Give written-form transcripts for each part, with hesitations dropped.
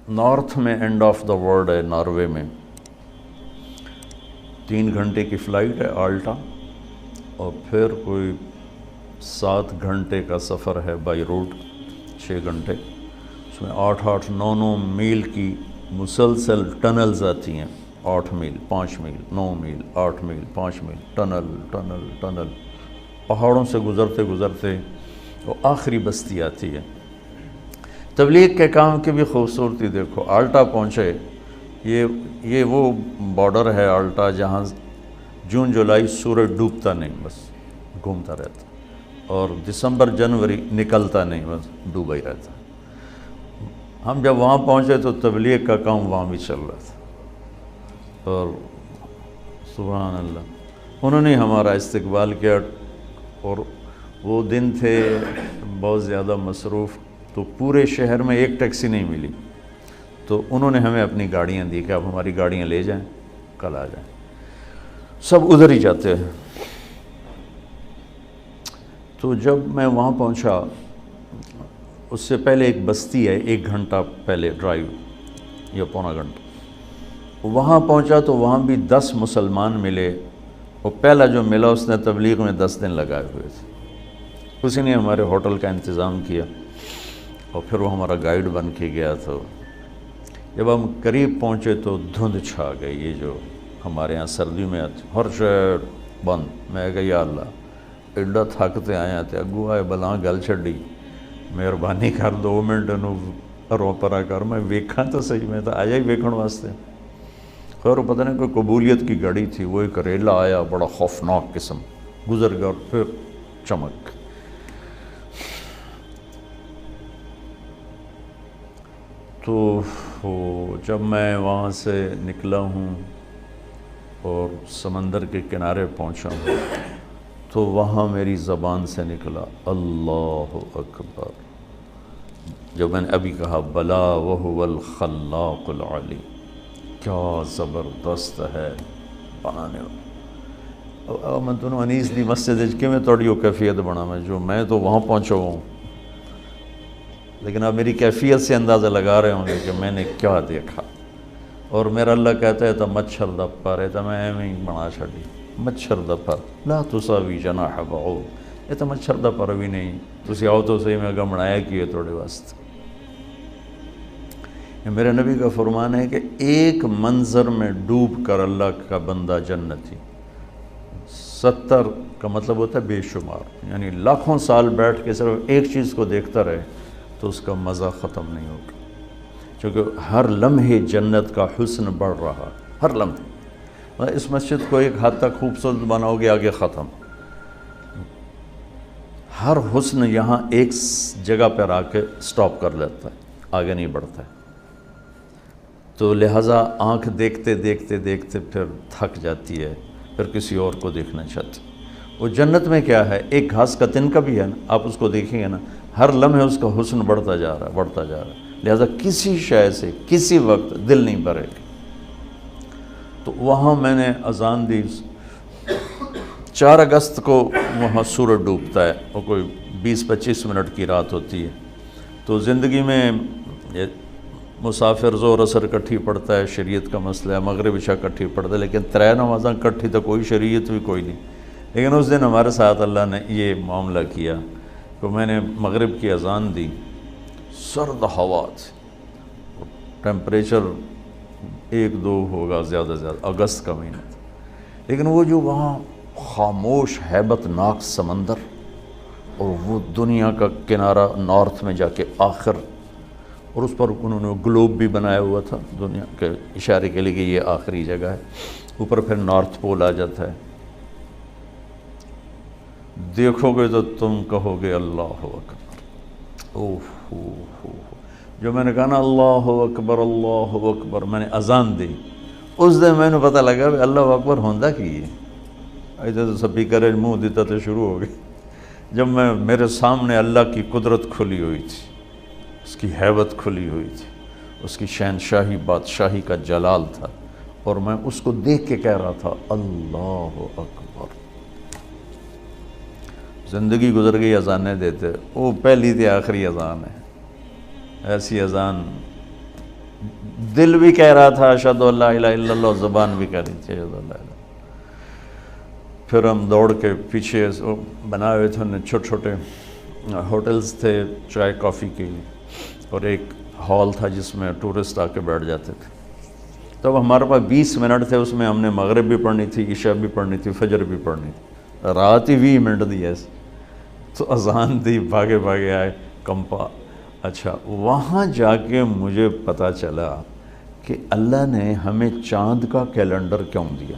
North میں and of the world ہے، Norway میں 3 گھنٹے کی فلائٹ ہے آلٹا، اور پھر کوئی 7 گھنٹے کا سفر ہے بائی روڈ، 6 گھنٹے، اس میں 8-8 9 میل کی مسلسل ٹنلز آتی ہیں، 8 میل 5 میل 9 میل 8 میل 5 میل، ٹنل ٹنل ٹنل، پہاڑوں سے گزرتے گزرتے وہ آخری بستی آتی ہے۔ تبلیغ کے کام کی بھی خوبصورتی دیکھو، آلٹا پہنچے، یہ وہ بارڈر ہے آلٹا جہاں جون جولائی سورج ڈوبتا نہیں، بس گھومتا رہتا، اور دسمبر جنوری نکلتا نہیں، بس ڈوبا ہی رہتا۔ ہم جب وہاں پہنچے تو تبلیغ کا کام وہاں بھی چل رہا تھا، اور سبحان اللہ انہوں نے ہمارا استقبال کیا، اور وہ دن تھے بہت زیادہ مصروف، تو پورے شہر میں ایک ٹیکسی نہیں ملی، تو انہوں نے ہمیں اپنی گاڑیاں دی کہ آپ ہماری گاڑیاں لے جائیں، کل آ جائیں، سب ادھر ہی جاتے ہیں۔ تو جب میں وہاں پہنچا، اس سے پہلے ایک بستی ہے 1 گھنٹہ پہلے ڈرائیو یا پونا گھنٹہ، وہاں پہنچا تو وہاں بھی 10 مسلمان ملے، وہ پہلا جو ملا اس نے تبلیغ میں 10 دن لگائے ہوئے تھے، اسی نے ہمارے ہوٹل کا انتظام کیا، اور پھر وہ ہمارا گائیڈ بن کے گیا۔ تو جب ہم قریب پہنچے تو دھند چھا گئی، یہ جو ہمارے ہاں سردیوں میں آتی، ہر شہر بند۔ میں کہا یا اللہ ایڈا تھکتے آیا تے اگو آئے بلاں گل چھڑی، مہربانی کر 2 منٹ نو رو پرا کر، میں ویکھاں تو صحیح، میں تو آیا ہی ویکھن واسطے۔ خیر پتہ نہیں کوئی قبولیت کی گاڑی تھی، وہ ایک ریلا آیا بڑا خوفناک قسم، گزر گیا اور پھر چمک۔ تو جب میں وہاں سے نکلا ہوں اور سمندر کے کنارے پہنچا ہوں، تو وہاں میری زبان سے نکلا اللہ اکبر، جو میں نے ابھی کہا بلا وہو الخلاق العلیم، کیا زبردست ہے بنانے والا۔ میں تنوں انیس دی مسجد کہ میں توڑی وہ کیفیت بنا، میں تو وہاں پہنچا ہوں، لیکن آپ میری کیفیت سے اندازہ لگا رہے ہوں گے کہ میں نے کیا دیکھا۔ اور میرا اللہ کہتا ہے تو مچھر دا پر ہے، تو میں ایویں بنا چھڑی، مچھر دا پر لا تساوی جناح بعوض، یہ تو مچھر دا پر بھی نہیں، تسی آؤ تو صحیح میں اگا بنایا کی ہے توڑے واسطے۔ یہ میرے نبی کا فرمان ہے کہ ایک منظر میں ڈوب کر اللہ کا بندہ جنتی، 70 کا مطلب ہوتا ہے بے شمار، یعنی لاکھوں سال بیٹھ کے صرف ایک چیز کو دیکھتا رہے تو اس کا مزہ ختم نہیں ہوگا، چونکہ ہر لمحے جنت کا حسن بڑھ رہا، ہر لمحے۔ اس مسجد کو ایک حد تک خوبصورت بناؤ گے، آگے ختم، ہر حسن یہاں ایک جگہ پر آ کے سٹاپ کر لیتا ہے، آگے نہیں بڑھتا ہے، تو لہٰذا آنکھ دیکھتے دیکھتے دیکھتے پھر تھک جاتی ہے، پھر کسی اور کو دیکھنا چاہتی۔ وہ جنت میں کیا ہے، ایک گھاس کا تنکا بھی ہے نا، آپ اس کو دیکھیں گے نا، ہر لمحے اس کا حسن بڑھتا جا رہا ہے، بڑھتا جا رہا ہے، لہٰذا کسی شے سے کسی وقت دل نہیں بھرے گا۔ تو وہاں میں نے اذان دی، 4 اگست کو وہاں سورج ڈوبتا ہے، وہ کوئی 20-25 منٹ کی رات ہوتی ہے۔ تو زندگی میں مسافر زور اثر کٹھی پڑتا ہے، شریعت کا مسئلہ ہے، مغرب عشاء کٹھی پڑتا ہے، لیکن 3 نمازاں کٹھی تو کوئی شریعت بھی کوئی نہیں۔ لیکن اس دن ہمارے ساتھ اللہ نے یہ معاملہ کیا کہ میں نے مغرب کی اذان دی، سرد ہوا تھی، ٹیمپریچر 1-2 ہوگا زیادہ سے زیادہ، اگست کا مہینہ تھا، لیکن وہ جو وہاں خاموش ہیبت ناک سمندر، اور وہ دنیا کا کنارہ نارتھ میں جا کے آخر، اور اس پر انہوں نے گلوب بھی بنایا ہوا تھا دنیا کے اشارے کے لیے کہ یہ آخری جگہ ہے، اوپر پھر نارتھ پول آ جاتا ہے۔ دیکھو گے تو تم کہو گے اللہ اکبر، اوہ جو میں نے کہا نا اللہ اکبر اللہ اکبر، میں نے اذان دی، اس دن میں نے پتہ لگا کہ اللہ اکبر ہوندہ کی ہے، ایسے تو سبھی کرے منہ دیتا تو شروع ہو گئی۔ جب میرے سامنے اللہ کی قدرت کھلی ہوئی تھی، اس کی ہیبت کھلی ہوئی تھی، اس کی شہنشاہی بادشاہی کا جلال تھا، اور میں اس کو دیکھ کے کہہ رہا تھا اللہ اکبر۔ زندگی گزر گئی اذانیں دیتے، وہ پہلی تھی آخری اذان ہے، ایسی اذان دل بھی کہہ رہا تھا اشہد ان لا الہ الا اللہ، زبان بھی کہہ رہی تھی اشہد ان لا الہ۔ پھر ہم دوڑ کے پیچھے بنائے ہوئے تھے انہیں چھوٹے چھوٹے ہوٹلز تھے چائے کافی کے لیے، اور ایک ہال تھا جس میں ٹورسٹ آ کے بیٹھ جاتے تھے۔ تب ہمارے پاس 20 منٹ تھے، اس میں ہم نے مغرب بھی پڑھنی تھی، عشاء بھی پڑھنی تھی، فجر بھی پڑھنی تھی، رات ہی 20 منٹ دی ایسے، تو اذان دی، بھاگے بھاگے آئے کمپا۔ اچھا، وہاں جا کے مجھے پتہ چلا کہ اللہ نے ہمیں چاند کا کیلنڈر کیوں دیا۔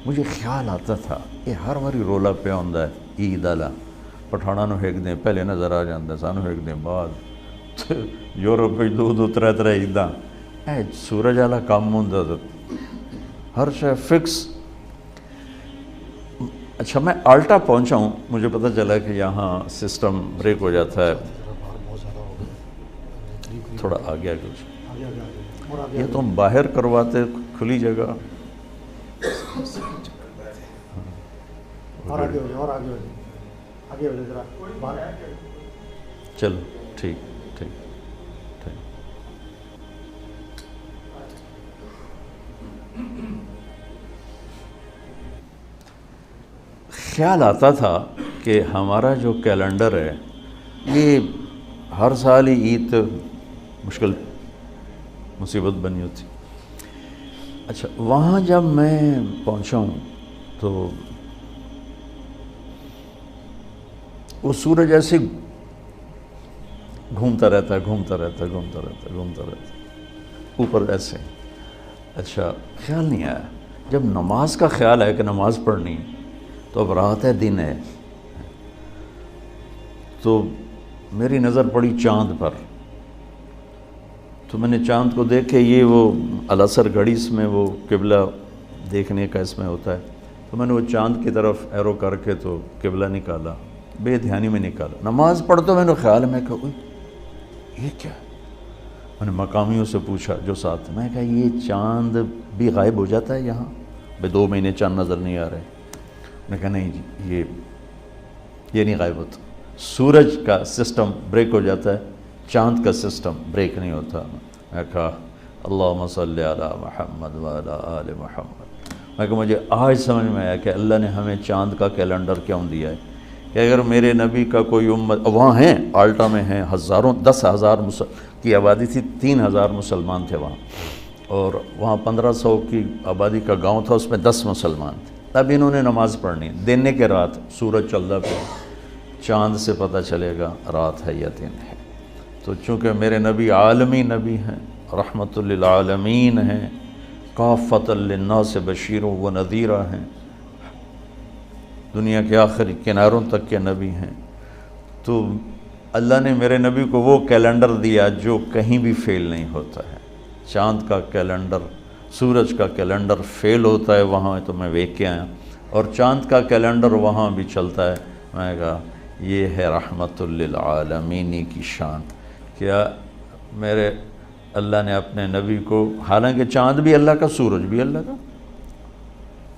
مجھے خیال آتا تھا کہ ہر باری رولا پہ آتا ہے عید والا، پٹھانا نو ایک دن پہلے نظر آ جاتا ہے، سانو ایک دن بعد، یورپ میں دو ترے ترے عیداں، سورج والا کام ہوتا تھا، ہر شے فکس۔ اچھا، میں آلٹا پہنچا ہوں، مجھے پتہ چلا کہ یہاں سسٹم بریک ہو جاتا ہے، تھوڑا آ گیا کچھ، یہ تو ہم باہر کرواتے کھلی جگہ۔ چلو ٹھیک ٹھیک ٹھیک۔ خیال آتا تھا کہ ہمارا جو کیلنڈر ہے یہ ہر سال ہی عید مشکل مصیبت بنی ہوتی۔ اچھا، وہاں جب میں پہنچا ہوں تو وہ سورج ایسے گھومتا رہتا ہے، گھومتا رہتا ہے، گھومتا رہتا ہے، گھومتا رہتا ہے اوپر ایسے۔ اچھا، خیال نہیں آیا، جب نماز کا خیال ہے کہ نماز پڑھنی، تو اب رات ہے دن ہے، تو میری نظر پڑی چاند پر، تو میں نے چاند کو دیکھ کے، یہ وہ العصر گھڑی اس میں وہ قبلہ دیکھنے کا اس میں ہوتا ہے، تو میں نے وہ چاند کی طرف ایرو کر کے تو قبلہ نکالا، بے دھیانی میں نکالا۔ نماز پڑھ تو میں نے خیال میں کہا یہ کیا؟ میں نے مقامیوں سے پوچھا جو ساتھ، میں کہا یہ چاند بھی غائب ہو جاتا ہے یہاں؟ بھئی 2 مہینے چاند نظر نہیں آ رہے۔ میں کہا نہیں جی، یہ نہیں غائب ہوتا، سورج کا سسٹم بریک ہو جاتا ہے، چاند کا سسٹم بریک نہیں ہوتا۔ میں کہا اللہم صلی علی محمد وعلی آل محمد۔ میں کہا مجھے آج سمجھ میں آیا کہ اللہ نے ہمیں چاند کا کیلنڈر کیوں دیا ہے، کہ اگر میرے نبی کا کوئی امت، وہاں ہیں آلٹا میں ہیں ہزاروں، 10,000 کی آبادی تھی، 3,000 مسلمان تھے وہاں، اور وہاں 1500 کی آبادی کا گاؤں تھا، اس میں 10 مسلمان تھے۔ تب انہوں نے نماز پڑھنی، دن کے رات سورج چلتا پہ، چاند سے پتہ چلے گا رات ہے یا دن ہے۔ تو چونکہ میرے نبی عالمی نبی ہیں، رحمت للعالمین ہیں، کافۃ للناس بشیر و نذیرہ ہیں، دنیا کے آخری کناروں تک کے نبی ہیں، تو اللہ نے میرے نبی کو وہ کیلنڈر دیا جو کہیں بھی فیل نہیں ہوتا ہے۔ چاند کا کیلنڈر، سورج کا کیلنڈر فیل ہوتا ہے وہاں، تو میں ویکھ کے آیا، اور چاند کا کیلنڈر وہاں بھی چلتا ہے۔ میں کہا یہ ہے رحمت للعالمین کی شان، کیا میرے اللہ نے اپنے نبی کو، حالانکہ چاند بھی اللہ کا، سورج بھی اللہ کا،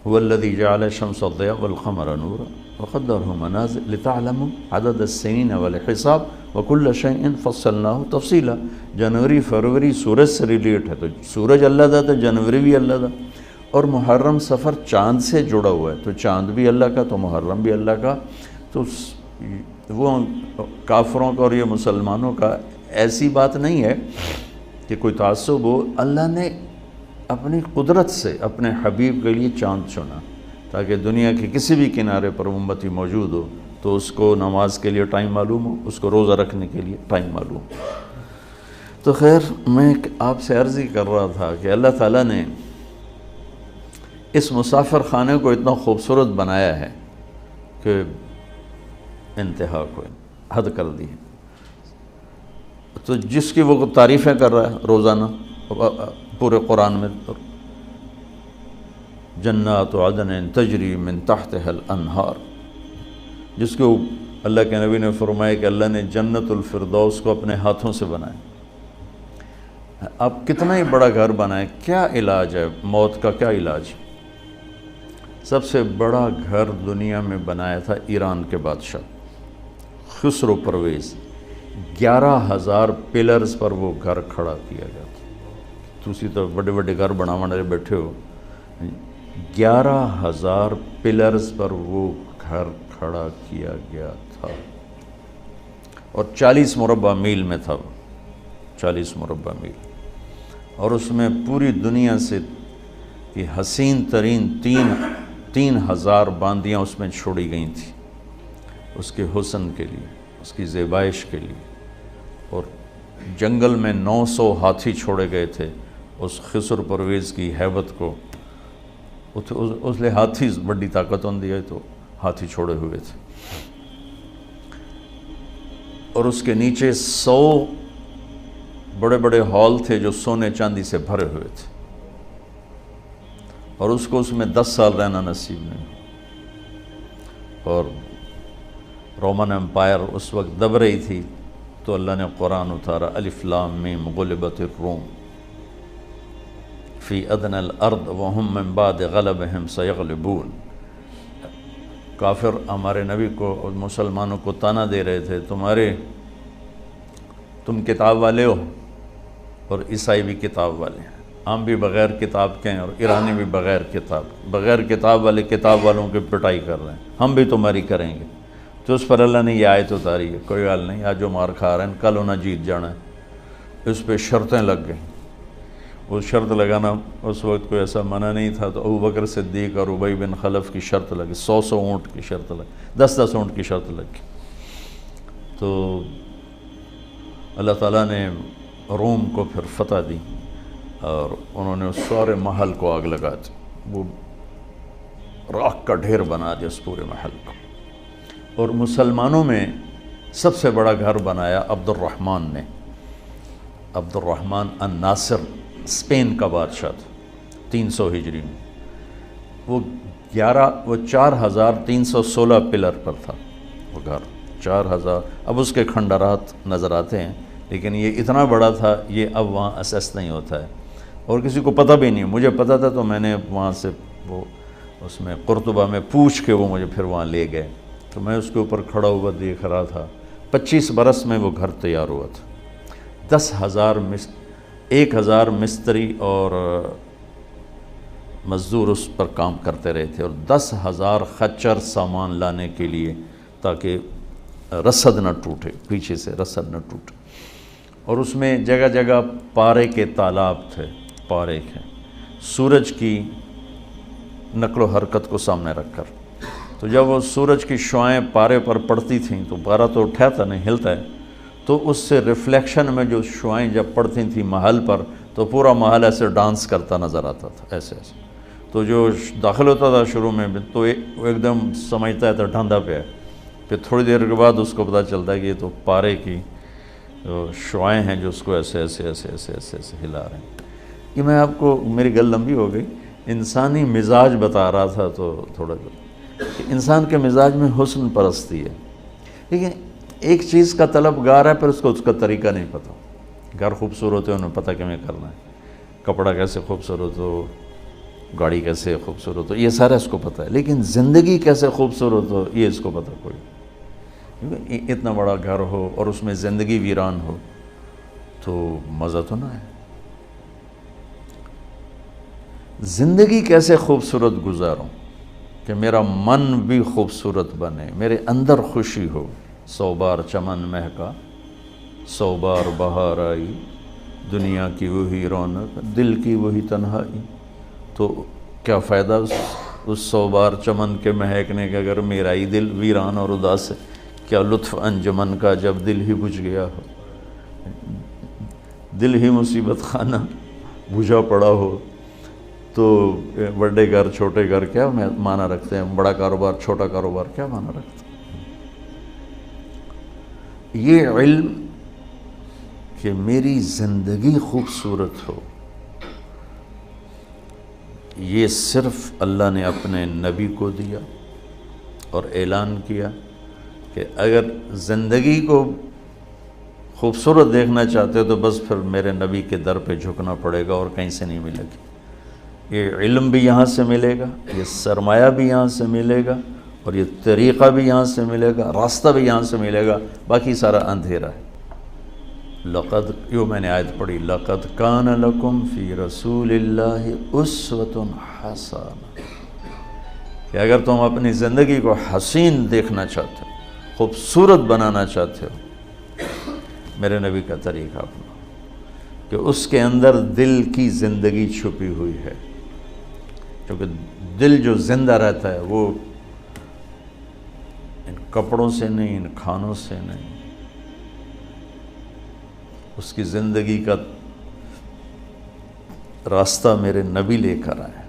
هو الذي جعل الشمس ضياء والقمر نورا وقدره منازل لتعلموا عدد السنين والحساب وكل شيء فصلناه تفصيلا۔ جنوری فروری سورج سے ریلیٹ ہے، تو سورج اللہ دا، تو جنوری بھی اللہ دا، اور محرم سفر چاند سے جڑا ہوا ہے، تو چاند بھی اللہ کا، تو محرم بھی اللہ کا۔ تو وہ کافروں کا اور یہ مسلمانوں کا ایسی بات نہیں ہے کہ کوئی تعصب ہو، اللہ نے اپنی قدرت سے اپنے حبیب کے لیے چاند چنا، تاکہ دنیا کے کسی بھی کنارے پر امتی موجود ہو تو اس کو نماز کے لیے ٹائم معلوم ہو، اس کو روزہ رکھنے کے لیے ٹائم معلوم ہو۔ تو خیر، میں آپ سے عرض ہی کر رہا تھا کہ اللہ تعالیٰ نے اس مسافر خانے کو اتنا خوبصورت بنایا ہے کہ انتہا کو حد کر دی ہے۔ تو جس کی وہ تعریفیں کر رہا ہے روزانہ پورے قرآن میں، جنات عدن تجری من تحتها الانہار، جس کو اللہ کے نبی نے فرمایا کہ اللہ نے جنت الفردوس کو اپنے ہاتھوں سے بنایا۔ اب کتنا ہی بڑا گھر بنائے، کیا علاج ہے موت کا؟ کیا علاج؟ سب سے بڑا گھر دنیا میں بنایا تھا ایران کے بادشاہ خسرو پرویز، 11,000 پلرز پر وہ گھر کھڑا کیا گیا تھا. تسی تو بڑے بڑے گھر بنانے والے بیٹھے ہو. 11,000 پلرز پر وہ گھر کھڑا کیا گیا تھا اور 40 مربع میل میں تھا. 40 مربع میل. اور اس میں پوری دنیا سے یہ حسین ترین 3,000 باندیاں اس میں چھوڑی گئی تھیں اس کے حسن کے لیے, اس کی زیبائش کے لیے. اور جنگل میں 900 ہاتھی چھوڑے گئے تھے اس خسر پرویز کی ہیبت کو. اس لئے ہاتھی بڑی طاقت ہوندی ہے تو ہاتھی چھوڑے ہوئے تھے. اور اس کے نیچے 100 بڑے بڑے ہال تھے جو سونے چاندی سے بھرے ہوئے تھے. اور اس کو اس میں 10 سال رہنا نصیب نہیں. اور رومن امپائر اس وقت دب رہی تھی تو اللہ نے قرآن اتارا, الف لام میم غلبت الروم فی ادنی الارض وہم من بعد غلبہم سیغلبون. کافر ہمارے نبی کو اور مسلمانوں کو تانا دے رہے تھے, تم کتاب والے ہو اور عیسائی بھی کتاب والے ہیں, ہم بھی بغیر کتاب کے ہیں اور ایرانی بھی بغیر کتاب والے کتاب والوں کی پٹائی کر رہے ہیں, ہم بھی تمہاری کریں گے. تو اس پر اللہ نے یہ آیت اتاری ہے, کوئی حال نہیں, آج جو مار کھا رہے ہیں کل انہیں جیت جانا ہے. اس پہ شرطیں لگ گئیں. وہ شرط لگانا اس وقت کوئی ایسا منع نہیں تھا, تو ابوبکر صدیق اور ابی بن خلف کی شرط لگی, 100 اونٹ کی شرط لگی, 10 اونٹ کی شرط لگی. تو اللہ تعالیٰ نے روم کو پھر فتح دی اور انہوں نے اس سارے محل کو آگ لگا دی, وہ راکھ کا ڈھیر بنا دیا اس پورے محل کو. اور مسلمانوں میں سب سے بڑا گھر بنایا عبد الرحمن نے. عبد الرحمن الناصر اسپین کا بادشاہ تھا 300 ہجری میں. وہ 4,316 پلر پر تھا وہ گھر, 4,000. اب اس کے کھنڈرات نظر آتے ہیں لیکن یہ اتنا بڑا تھا, یہ اب وہاں اسیس نہیں ہوتا ہے اور کسی کو پتہ بھی نہیں. مجھے پتہ تھا تو میں نے وہاں سے وہ اس میں قرطبہ میں پوچھ کے وہ مجھے پھر وہاں لے گئے, تو میں اس کے اوپر کھڑا ہوا دیکھ رہا تھا. 25 برس میں وہ گھر تیار ہوا تھا. 1,000 مستری اور مزدور اس پر کام کرتے رہے تھے, اور 10,000 خچر سامان لانے کے لیے تاکہ رسد نہ ٹوٹے, پیچھے سے رسد نہ ٹوٹے. اور اس میں جگہ جگہ پارے کے تالاب تھے, پارے کے, سورج کی نقل و حرکت کو سامنے رکھ کر. تو جب وہ سورج کی شعائیں پارے پر پڑتی تھیں تو پارا تو اٹھاتا نہیں, ہلتا ہے, تو اس سے ریفلیکشن میں جو شعائیں جب پڑتی تھیں محل پر تو پورا محل ایسے ڈانس کرتا نظر آتا تھا, ایسے ایسے. تو جو داخل ہوتا تھا شروع میں تو وہ ایک دم سمجھتا ہے تو ڈھانڈا پہ ہے, پھر تھوڑی دیر کے بعد اس کو پتہ چلتا ہے کہ یہ تو پارے کی شعائیں ہیں جو اس کو ایسے ایسے ایسے ایسے ایسے ایسے ہلا رہے ہیں. یہ میں آپ کو, میری گل لمبی ہو گئی, انسانی مزاج بتا رہا تھا. تو تھوڑا انسان کے مزاج میں حسن پرستی ہے, لیکن ایک چیز کا طلبگار ہے, پھر اس کو اس کا طریقہ نہیں پتہ. گھر خوبصورت ہے, انہیں پتہ کیوں کرنا ہے, کپڑا کیسے خوبصورت ہو, گاڑی کیسے خوبصورت ہو, یہ سارا اس کو پتہ ہے, لیکن زندگی کیسے خوبصورت ہو یہ اس کو پتہ کوئی. اتنا بڑا گھر ہو اور اس میں زندگی ویران ہو تو مزہ تو نہ ہے. زندگی کیسے خوبصورت گزاروں کہ میرا من بھی خوبصورت بنے, میرے اندر خوشی ہو. 100 بار چمن مہکا, 100 بار بہار آئی, دنیا کی وہی رونق, دل کی وہی تنہائی. تو کیا فائدہ اس 100 بار چمن کے مہکنے کے اگر میرا ہی دل ویران اور اداس ہے. کیا لطف انجمن کا جب دل ہی بجھ گیا ہو, دل ہی مصیبت خانہ بجھا پڑا ہو. تو بڑے گھر چھوٹے گھر کیا معنی رکھتے ہیں, بڑا کاروبار چھوٹا کاروبار کیا معنی رکھتے ہیں. یہ علم کہ میری زندگی خوبصورت ہو, یہ صرف اللہ نے اپنے نبی کو دیا اور اعلان کیا کہ اگر زندگی کو خوبصورت دیکھنا چاہتے ہو تو بس پھر میرے نبی کے در پہ جھکنا پڑے گا اور کہیں سے نہیں ملے گی. یہ علم بھی یہاں سے ملے گا, یہ سرمایہ بھی یہاں سے ملے گا, اور یہ طریقہ بھی یہاں سے ملے گا, راستہ بھی یہاں سے ملے گا, باقی سارا اندھیرا ہے. میں نے آیت پڑھی، لقد کان لکم فی رسول اللہ اسوۃ حسنہ، کہ اگر تم اپنی زندگی کو حسین دیکھنا چاہتے ہو، خوبصورت بنانا چاہتے ہو، میرے نبی کا طریقہ اپنا، کہ اس کے اندر دل کی زندگی چھپی ہوئی ہے، کیونکہ دل جو زندہ رہتا ہے وہ ان کپڑوں سے نہیں، ان کھانوں سے نہیں، اس کی زندگی کا راستہ میرے نبی لے کر آئے۔